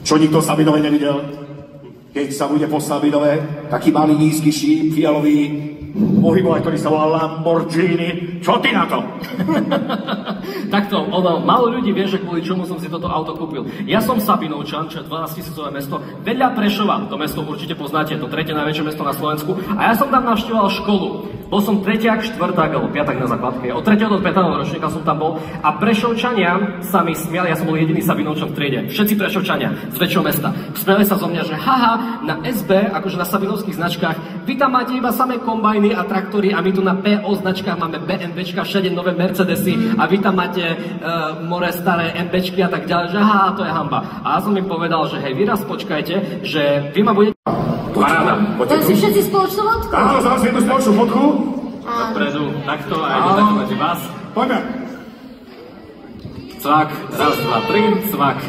Čo nikto Sabinové nevidel? Keď sa bude po Sabinové, taký malý nízky šíp, fialový pohybovať, ktorý sa volá Lamborghini. Čo ty na to? Takto, málo ľudí vie, že kvôli čomu som si toto auto kúpil. Ja som Sabinovčan, čo je 12-tisícové mesto, vedľa Prešova. To mesto určite poznáte, to tretie najväčšie mesto na Slovensku. A ja som tam navštevoval školu. Bol som tretiak, štvrták alebo piatak na základke. Od 3. do 5. ročníka som tam bol a Prešovčania sa mi smiali, ja som bol jediný Sabinovčan v triede. Všetci Prešovčania z väčšieho mesta. Smiali sa zo mňa, že haha, na SB, akože na sabinovských značkách, vy tam máte iba samé kombajny a traktory a my tu na PO značkách máme BMWčka, všade nové Mercedesy a vy tam máte more staré MBčky a tak ďalej, že haha, to je hanba. A ja som im povedal, že hej, vy raz počkajte, že vy ma budete... Paráda, poďte tu. Všetci spoločnú fotku? Áno, zase jednu spoločnú fotku. Dopredu, takto a idem takto medzi vás. Poďme. Cvak, raz, dva, tri, cvak.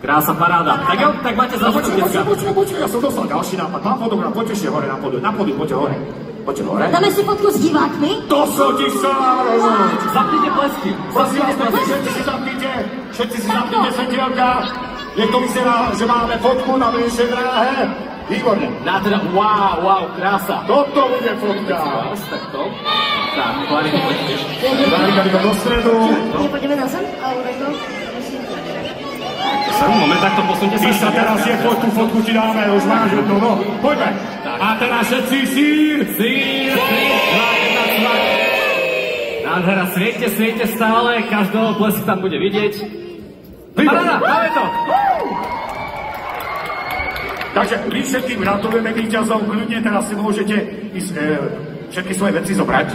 Krása, paráda. Tak jo, tak máte zažiť dneska. Počkaj, ja som dostal ďalší nápad. Pán fotograf, poďte ešte hore na pódium. Na pódium, poďte hore. Poďte hore. Dáme si fotku s divákmi? To som ti chcel rozumieť. Zapnite plesky. Prosím vás, všetci si zapnite. Všetci si zapnite svetielka. Nech to vyzerá, že máme fotku na menšej dráhe. Výborne. Nádhera, wow, krása. Toto bude fotka. Takto. Tak, Klarika, poďte. Klarika, do stredu. Nepôjdeme na zem? Moment, takto posunte sa. Ty sa teraz je fotku ti dáme, už máš jednu, no. Poďme. A teraz všetci sír. Nádhera, sviete stále, každého blesk tam bude vidieť. Paráda, máme to! Takže my všetkým gratulujeme víťazom, kľudne teraz si môžete ísť, všetky svoje veci zobrať.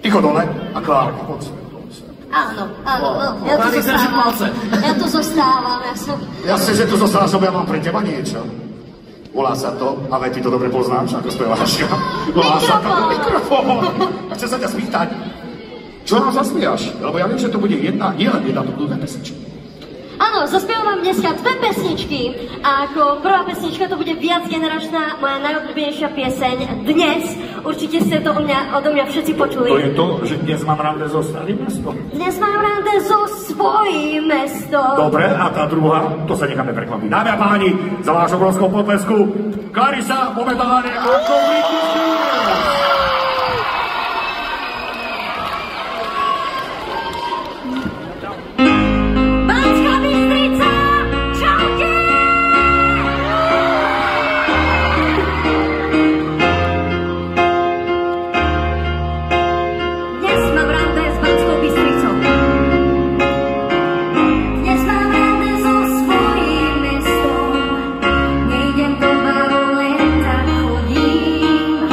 Ticho dole a Klárka, poď. Áno, ja tu zostávam, Jasne, že tu zostávaš, lebo ja mám pre teba niečo. Volá sa to, a ty to dobre poznáš, ako speváš. Volá sa to mikrofón. A chcem sa ťa spýtať, čo nám zaspievaš? Lebo ja viem, že to bude nielen jedna, to budú dve pesničky. Áno, zaspievam vám dneska dve pesničky a ako prvá pesnička to bude viacgeneračná, moja najobľúbenejšia pieseň dnes. Určite ste to odo mňa všetci počuli. To je to, že dnes mám rande so starým mestom. Dnes mám rande so svojím mestom. Dobre, a tá druhá, to sa necháme prekvapiť. Dámy a páni, za váš obrovskou potlesku, Clarissa momentálne ako Nejdem do baru, len tak chodím.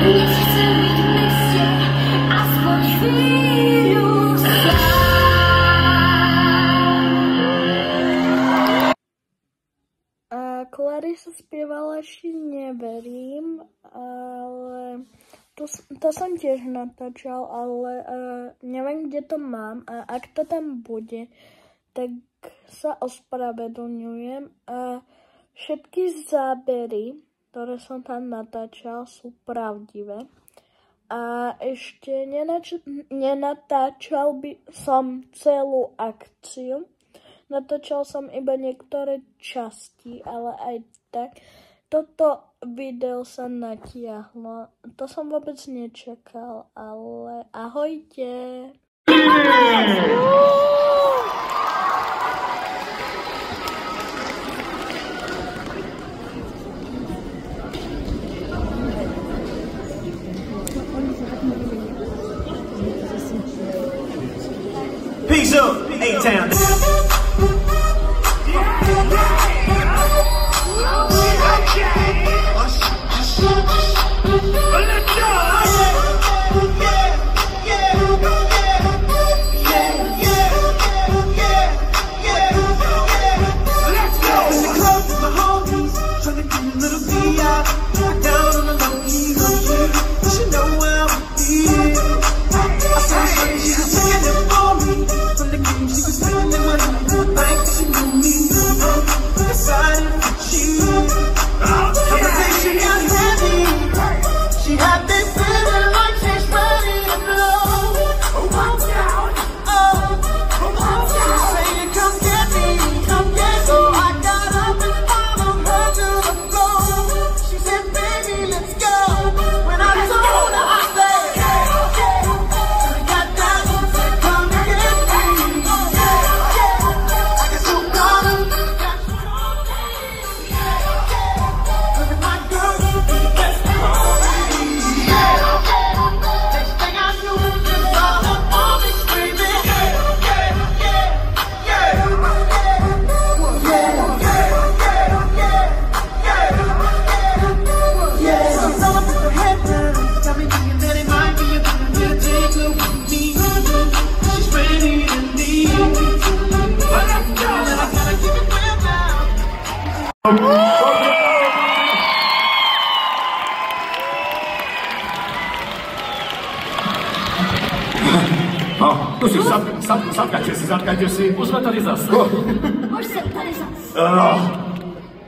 Nechcem byť v meste, aspoň chvíľu sám. Clarissa spievala ešte neverím, ale to som tiež natáčal, ale neviem, kde to mám. A ak to tam bude, tak sa ospravedlňujem. A všetky zábery, ktoré som tam natáčal, sú pravdivé. A ešte nenatáčal by som celú akciu. Natáčal som iba niektoré časti, ale aj tak. Toto video sa natiahlo. To som vôbec nečakal, ale ahojte. Peace up, A-Town. Tu si, zatkajte si. Už sme tady zase. Už som tady zase.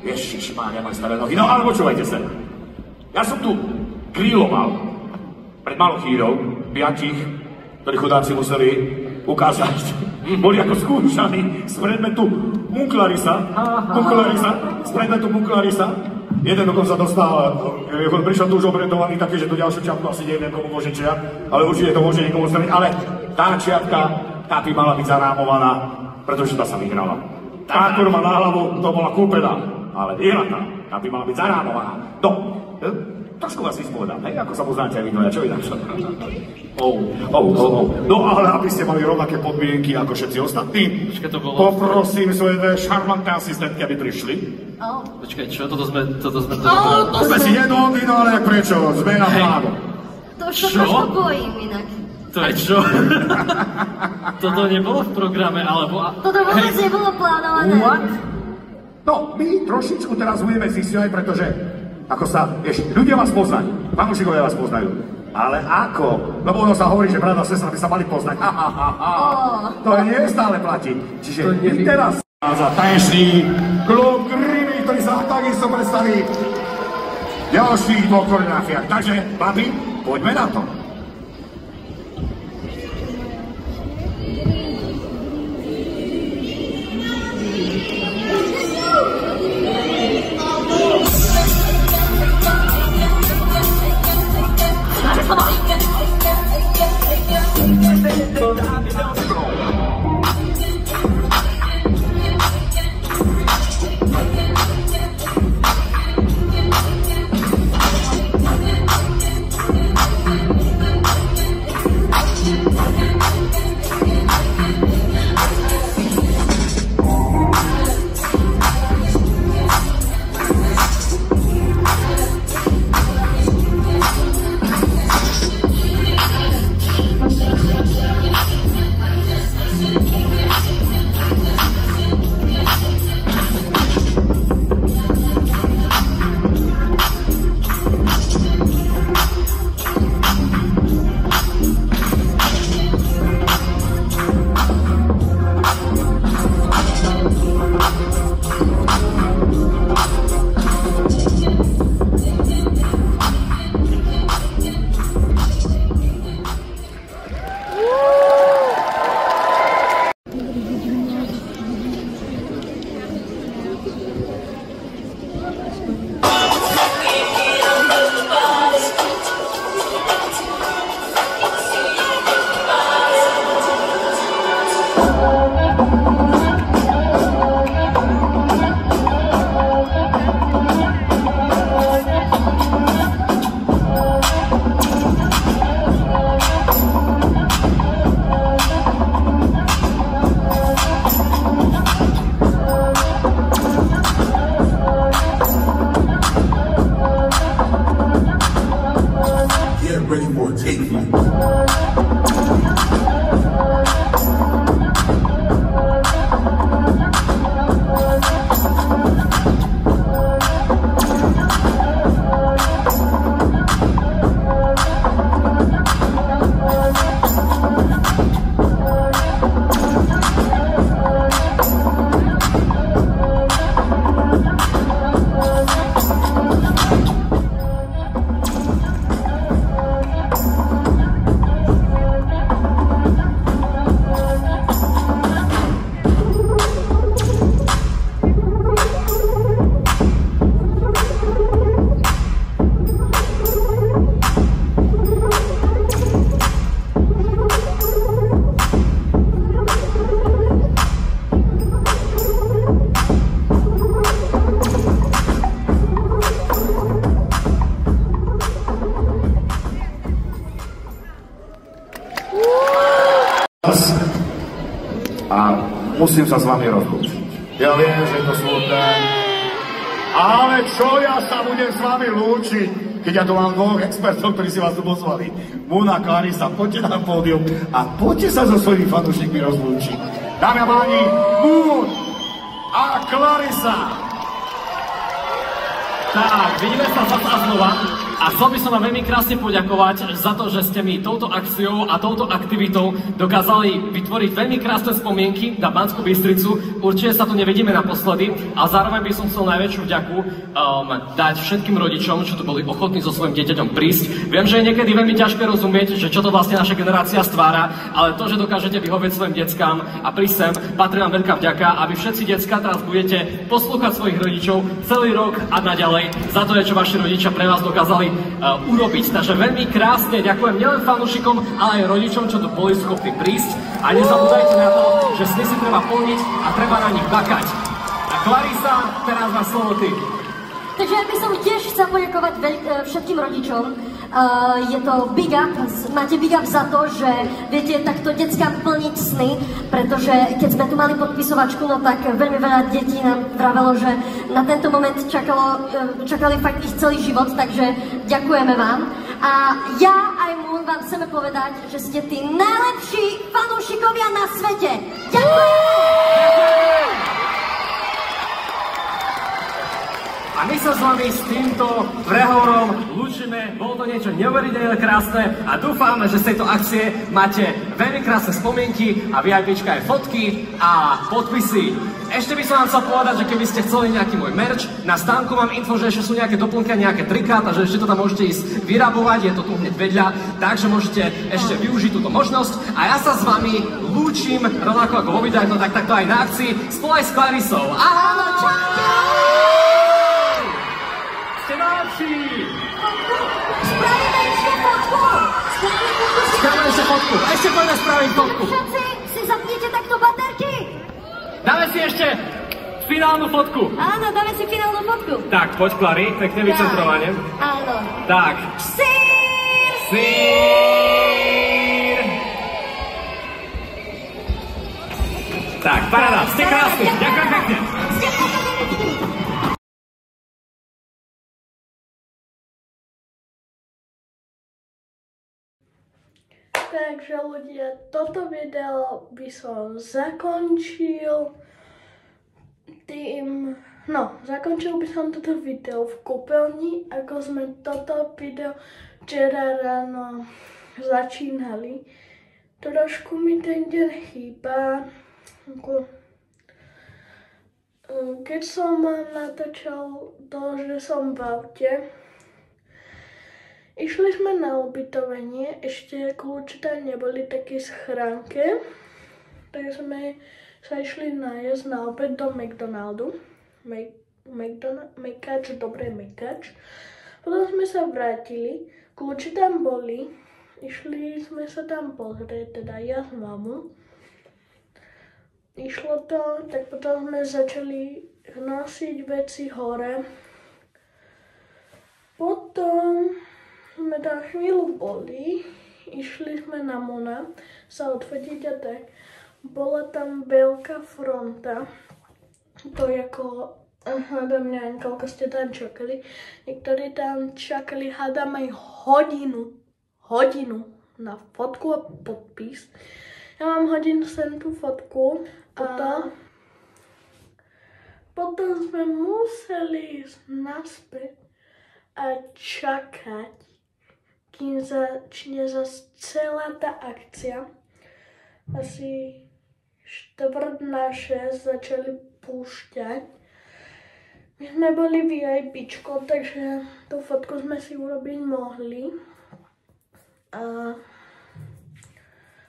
Ježišmária, mám staré nohy. No ale počúvajte sa. Ja som tu griloval pred malou chvíľou 5, ktorí chudáci museli ukázať. Boli ako skúšaní z predmetu Munklarisa. Z predmetu Munklarisa. Jeden dokonca dostal, prišiel tu už obredovaný taký, že tu ďalšiu čiapku asi neviem, komu môže čiať, ale určite to môže niekomu staviť. Ale tá čiapka, tá by mala byť zarámovaná, pretože tá sa vyhrala. Tá korma na hlavu, to bola kúpená, ale vyhratá, tá by mala byť zarámovaná. No, trošku vás vyspovedám, hej, ako sa poznáte aj vy dvoja, čo vy tam čo? No ale aby ste mali rovnaké podmienky ako všetci ostatní, poprosím svoje dve šarmantné asistentky, aby prišli. Počkaj, čo? Toto sme... Sme si jedno víno, ale prečo? Zmena plánu. To už sa trošku bojím inak. To je čo? Toto nebolo v programe, alebo... Toto vôbec nebolo plánované. What? No, my trošičku teraz budeme zisťovať, pretože ako sa, ľudia vás poznajú, fanúšikovia vás poznajú. Ale ako? Lebo ono sa hovorí, že brat a sestra by sa mali poznať. To nie stále platí. Čiže my teraz za tanečný klub Grimy, ktorý sa takisto predstaví v ďalších 2 choreografiách. Takže, babi, poďme na to. ready for a take flight. A musím sa s vami rozlúčiť. Ja viem, že je to smutné, ale čo ja sa budem s vami lúčiť, keď ja tu mám dvoch expertov, ktorí si vás tu pozvali. Muna, Clarisa, poďte na pódium a poďte sa so svojimi fanúšikmi rozlúčiť. Dámy a páni, Moon a Clarisa. Tak, vidíme sa zase a znova. A chcel by som vám veľmi krásne poďakovať za to, že ste mi touto akciou a touto aktivitou dokázali vytvoriť veľmi krásne spomienky na Banskú Bystricu. Určite sa tu nevidíme naposledy a zároveň by som chcel najväčšiu vďaku dať všetkým rodičom, čo tu boli ochotní so svojím dieťaťom prísť. Viem, že je niekedy veľmi ťažké rozumieť, že čo to vlastne naša generácia stvára, ale to, že dokážete vyhovieť svojim deckám a prísť sem, patrí vám veľká vďaka a vy všetci decká teraz budete poslúchať svojich rodičov celý rok a naďalej za to, čo vaši rodičia pre vás dokázali urobiť. Takže veľmi krásne ďakujem nielen fanúšikom, ale aj rodičom, čo tu boli schopní prísť. A nezabúdajte na to, že sny si treba plniť a treba na nich bakať. A Clarisa, teraz na slovo ty. Takže ja by som tiež chcel poďakovať všetkým rodičom. Je to big up, máte big up za to, že viete takto decká plniť sny, pretože keď sme tu mali podpisovačku, no tak veľmi veľa detí nám vravelo, že na tento moment čakali fakt ich celý život, takže ďakujeme vám. A ja aj Moon vám chceme povedať, že ste tí najlepší fanúšikovia na svete. Ďakujem! A my sa s vami s týmto prehovorom lúčime, bolo to niečo neuveriteľne krásne a dúfam, že z tejto akcie máte veľmi krásne spomienky a VIPčka aj fotky a podpisy. Ešte by som vám chcel povedať, že keby ste chceli nejaký môj merch, na stánku mám info, že ešte sú nejaké doplnky a nejaké triká, takže ešte to tam môžete ísť vyrabovať, je to tu hneď vedľa, takže môžete ešte využiť túto možnosť a ja sa s vami lúčim, rovnako ako vo videu, no tak takto aj na akcii, spolu aj s Clarisou. Ahoj! Ste najlepší! Spravíme ešte fotku! Spravíme ešte fotku! Ešte poďme spraviť fotku! Všetci si zapnite takto baterky! Dáme si ešte finálnu fotku! Áno, dáme si finálnu fotku! Tak, poď Clary, pekne vycentrovanie. Áno. Tak. Sír! Sír! Tak, paráda, ste krásni, ďakujem pekne! Takže ľudia, toto video by som zakončil tým, zakončil by som toto video v kúpeľni, ako sme toto video včera ráno začínali. Trošku mi ten deň chýba. Keď som natáčal to, že som v aute, išli sme na ubytovanie, ešte kľúče tam neboli také schránke, tak sme sa išli nájsť na obed do McDonaldu. Mekač, dobré Mekač. Potom sme sa vrátili, kľúče tam boli, išli sme sa tam pozrieť, teda ja s mamou. Išlo to, tak potom sme začali nosiť veci hore. Potom sme tam chvíľu boli, išli sme na Mona sa odfotiť a tak. Bola tam veľká fronta. To je ako, hádam, neviem, koľko ste tam čakali. Niektorí tam čakali, hádam, aj hodinu. hodinu na fotku a podpis. Ja mám hodinu sem tú fotku a potom sme museli ísť naspäť a čakať, kým začne zase celá tá akcia. Asi 5:45 začali púšťať. My sme boli VIPčko, takže tú fotku sme si urobiť mohli. A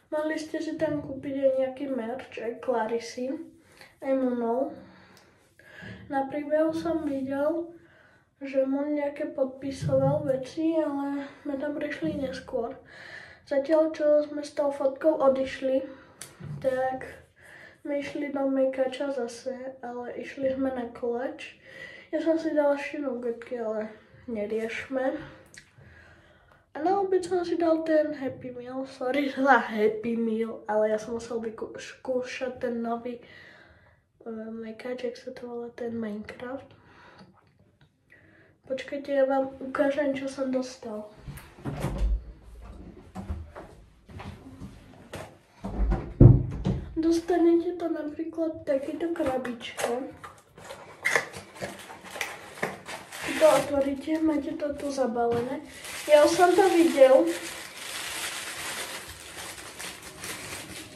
mohli ste si tam kúpiť aj nejaký merch, aj Clarisy, aj mnou. Na príbehu som videl, že mu nejaké podpisoval veci, ale sme tam prišli neskôr. Zatiaľ, čo sme s tou fotkou odišli, tak sme išli do Mejkača zase, ale išli sme na koláč. Ja som si dala ešte nugetky, ale neriešme. A na obed som si dal ten Happy Meal, sorry za Happy Meal, ale ja som musel skúšať ten nový Mejkač, jak sa to volá, ten Minecraft. Počkajte, ja vám ukážem, čo som dostal. Dostanete to napríklad v takejto krabičke. Keď to otvoríte, máte to tu zabalené. Ja už som to videl.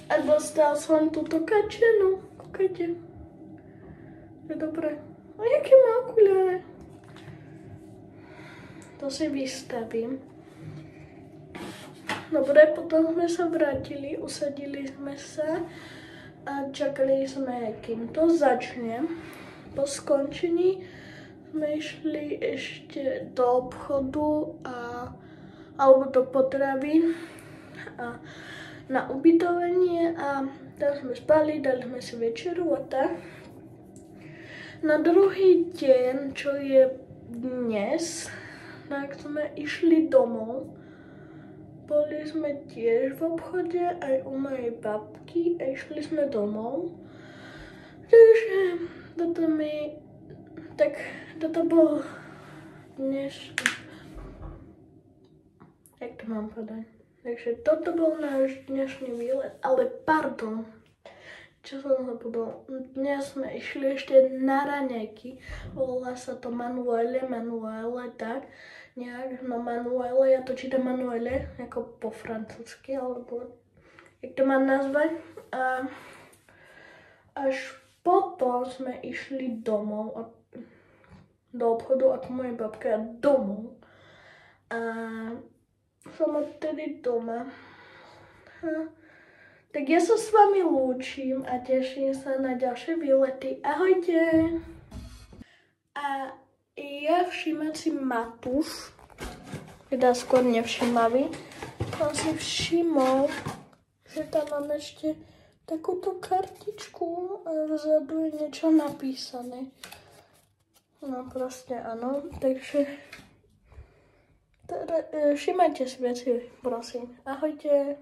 A dostal som túto kačenu. Kúkajte. Je dobré. A jaké má okuliare? To si vystavím. Dobre, potom sme sa vrátili, usadili sme sa a čakali sme, kým to začne. Po skončení sme išli ešte do obchodu alebo do potravy a na ubytovanie a tam sme spali, dali sme si večeru a tak. Na druhý deň, čo je dnes, tak sme išli domov. Boli sme tiež v obchode, aj u mojej babky a išli sme domov. Takže toto bol dnes... Jak to mám povedať? Takže toto bol náš dnešný výlet, ale pardon. Čo som zabudol? Dnes sme išli ešte na raňajky. Volá sa to Manuele, tak. Nejak, no Manuele, ja to čítam Manuele, ako po francúzsky, alebo jak to mám nazvať. A až potom sme išli domov, do obchodu ako moje babka domov. A som odtedy doma. Tak ja sa s vami lúčim a teším sa na ďalšie výlety. Ahojte! A ja všímací Matúš, teda skôr nevšímavý, som si všimol, že tam mám ešte takúto kartičku a vzadu je niečo napísané. No proste áno, takže všímajte si veci, prosím. Ahojte!